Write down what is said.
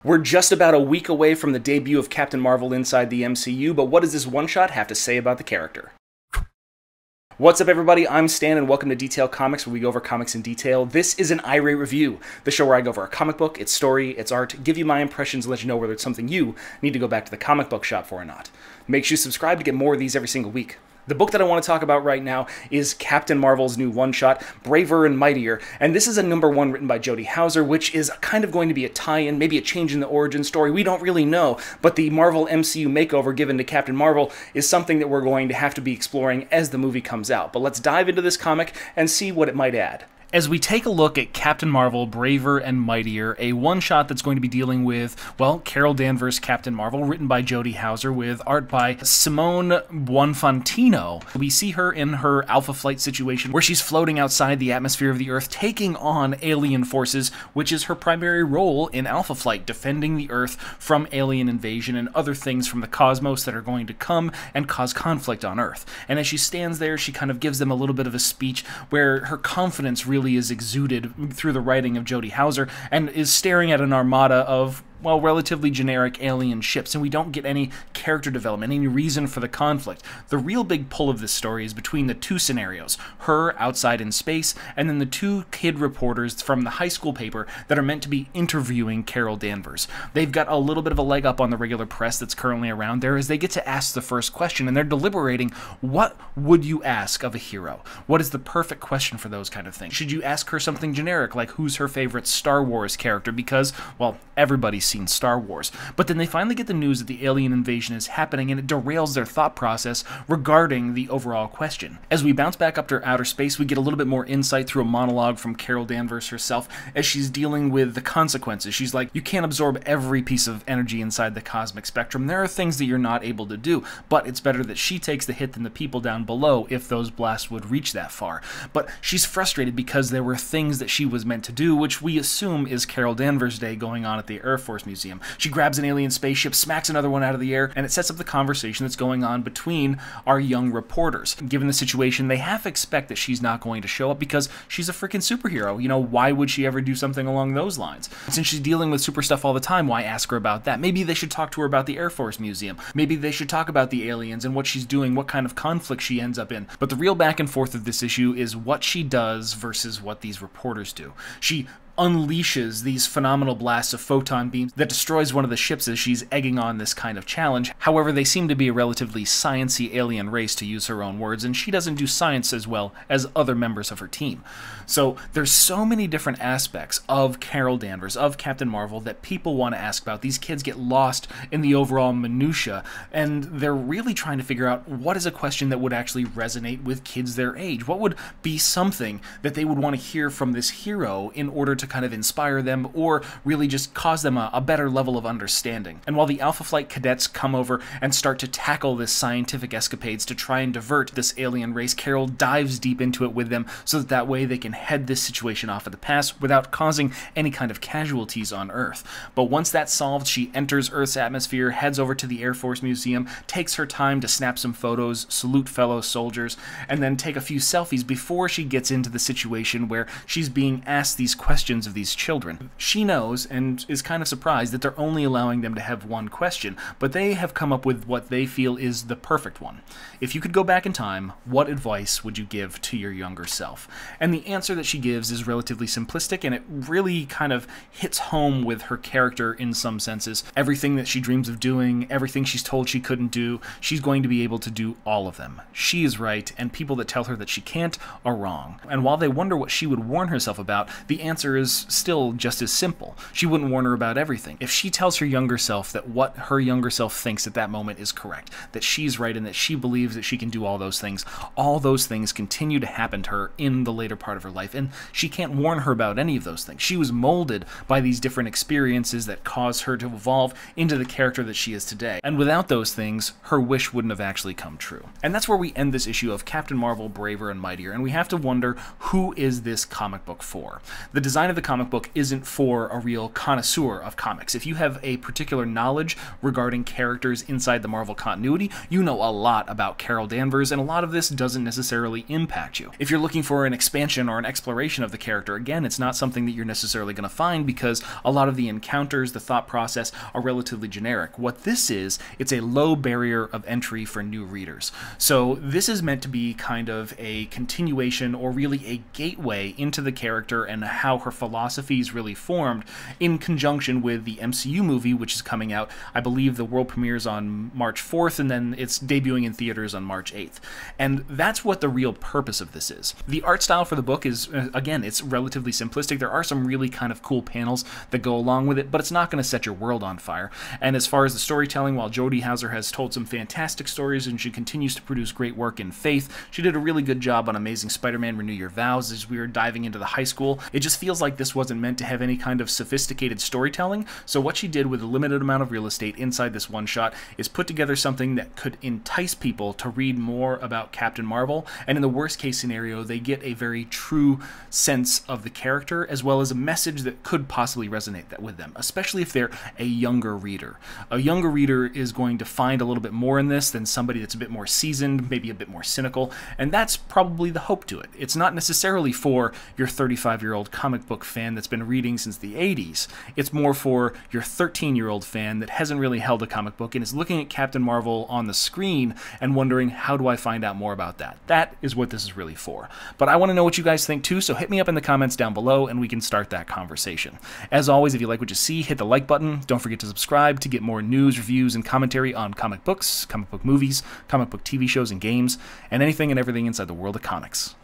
We're just about a week away from the debut of Captain Marvel inside the MCU, but what does this one-shot have to say about the character? What's up, everybody? I'm Stan, and welcome to Detail Comics, where we go over comics in detail. This is an irate review, the show where I go over a comic book, its story, its art, give you my impressions, and let you know whether it's something you need to go back to the comic book shop for or not. Make sure you subscribe to get more of these every single week. The book that I want to talk about right now is Captain Marvel's new one-shot, Braver and Mightier, and this is a #1 written by Jody Houser, which is kind of going to be a tie-in, maybe a change in the origin story. We don't really know, but the Marvel MCU makeover given to Captain Marvel is something that we're going to have to be exploring as the movie comes out. But let's dive into this comic and see what it might add. As we take a look at Captain Marvel, Braver and Mightier, a one-shot that's going to be dealing with, well, Carol Danvers' Captain Marvel, written by Jody Houser, with art by Simone Buonfantino. We see her in her Alpha Flight situation, where she's floating outside the atmosphere of the Earth, taking on alien forces, which is her primary role in Alpha Flight, defending the Earth from alien invasion and other things from the cosmos that are going to come and cause conflict on Earth. And as she stands there, she kind of gives them a little bit of a speech where her confidence really is exuded through the writing of Jody Houser, and is staring at an armada of, well, relatively generic alien ships, and we don't get any character development, any reason for the conflict. The real big pull of this story is between the two scenarios, her outside in space, and then the two kid reporters from the high school paper that are meant to be interviewing Carol Danvers. They've got a little bit of a leg up on the regular press that's currently around there, as they get to ask the first question, and they're deliberating, what would you ask of a hero? What is the perfect question for those kind of things? Should you ask her something generic, like who's her favorite Star Wars character? Because, well, everybody's seen Star Wars. But then they finally get the news that the alien invasion is happening, and it derails their thought process regarding the overall question. As we bounce back up to outer space, we get a little bit more insight through a monologue from Carol Danvers herself as she's dealing with the consequences. She's like, you can't absorb every piece of energy inside the cosmic spectrum. There are things that you're not able to do, but it's better that she takes the hit than the people down below if those blasts would reach that far. But she's frustrated because there were things that she was meant to do, which we assume is Carol Danvers Day going on at the Air Force Museum. She grabs an alien spaceship, smacks another one out of the air, and it sets up the conversation that's going on between our young reporters. Given the situation, they half expect that she's not going to show up because she's a freaking superhero. You know, why would she ever do something along those lines? Since she's dealing with super stuff all the time, why ask her about that? Maybe they should talk to her about the Air Force Museum. Maybe they should talk about the aliens and what she's doing, what kind of conflict she ends up in. But the real back and forth of this issue is what she does versus what these reporters do. She unleashes these phenomenal blasts of photon beams that destroys one of the ships as she's egging on this kind of challenge. However, they seem to be a relatively science-y alien race, to use her own words, and she doesn't do science as well as other members of her team. So there's so many different aspects of Carol Danvers, of Captain Marvel, that people want to ask about. These kids get lost in the overall minutia, and they're really trying to figure out what is a question that would actually resonate with kids their age. What would be something that they would want to hear from this hero in order to kind of inspire them, or really just cause them a better level of understanding. And while the Alpha Flight cadets come over and start to tackle this scientific escapades to try and divert this alien race, Carol dives deep into it with them so that way they can head this situation off at the pass without causing any kind of casualties on Earth. But once that's solved, she enters Earth's atmosphere, heads over to the Air Force Museum, takes her time to snap some photos, salute fellow soldiers, and then take a few selfies before she gets into the situation where she's being asked these questions of these children. She knows and is kind of surprised that they're only allowing them to have one question, but they have come up with what they feel is the perfect one. If you could go back in time, what advice would you give to your younger self? And the answer that she gives is relatively simplistic, and it really kind of hits home with her character in some senses. Everything that she dreams of doing, everything she's told she couldn't do, she's going to be able to do all of them. She is right, and people that tell her that she can't are wrong. And while they wonder what she would warn herself about, the answer is still just as simple. She wouldn't warn her about everything. If she tells her younger self that what her younger self thinks at that moment is correct, that she's right and that she believes that she can do all those things continue to happen to her in the later part of her life, and she can't warn her about any of those things. She was molded by these different experiences that caused her to evolve into the character that she is today. And without those things, her wish wouldn't have actually come true. And that's where we end this issue of Captain Marvel, Braver and Mightier, and we have to wonder, who is this comic book for? The design of of the comic book isn't for a real connoisseur of comics. If you have a particular knowledge regarding characters inside the Marvel continuity, you know a lot about Carol Danvers, and a lot of this doesn't necessarily impact you. If you're looking for an expansion or an exploration of the character, again, it's not something that you're necessarily going to find because a lot of the encounters, the thought process, are relatively generic. What this is, it's a low barrier of entry for new readers. So this is meant to be kind of a continuation or really a gateway into the character and how her philosophy is really formed in conjunction with the MCU movie, which is coming out. I believe the world premieres on March 4th, and then it's debuting in theaters on March 8th. And that's what the real purpose of this is. The art style for the book is, again, it's relatively simplistic. There are some really kind of cool panels that go along with it, but it's not going to set your world on fire. And as far as the storytelling, while Jodie Houser has told some fantastic stories and she continues to produce great work in Faith, she did a really good job on Amazing Spider-Man Renew Your Vows as we were diving into the high school. It just feels like this wasn't meant to have any kind of sophisticated storytelling, so what she did with a limited amount of real estate inside this one-shot is put together something that could entice people to read more about Captain Marvel, and in the worst-case scenario, they get a very true sense of the character, as well as a message that could possibly resonate with them, especially if they're a younger reader. A younger reader is going to find a little bit more in this than somebody that's a bit more seasoned, maybe a bit more cynical, and that's probably the hope to it. It's not necessarily for your 35-year-old comic book fan that's been reading since the 80s. It's more for your 13-year-old fan that hasn't really held a comic book and is looking at Captain Marvel on the screen and wondering, how do I find out more about that? That is what this is really for. But I want to know what you guys think too, so hit me up in the comments down below and we can start that conversation. As always, if you like what you see, hit the like button. Don't forget to subscribe to get more news, reviews, and commentary on comic books, comic book movies, comic book TV shows and games, and anything and everything inside the world of comics.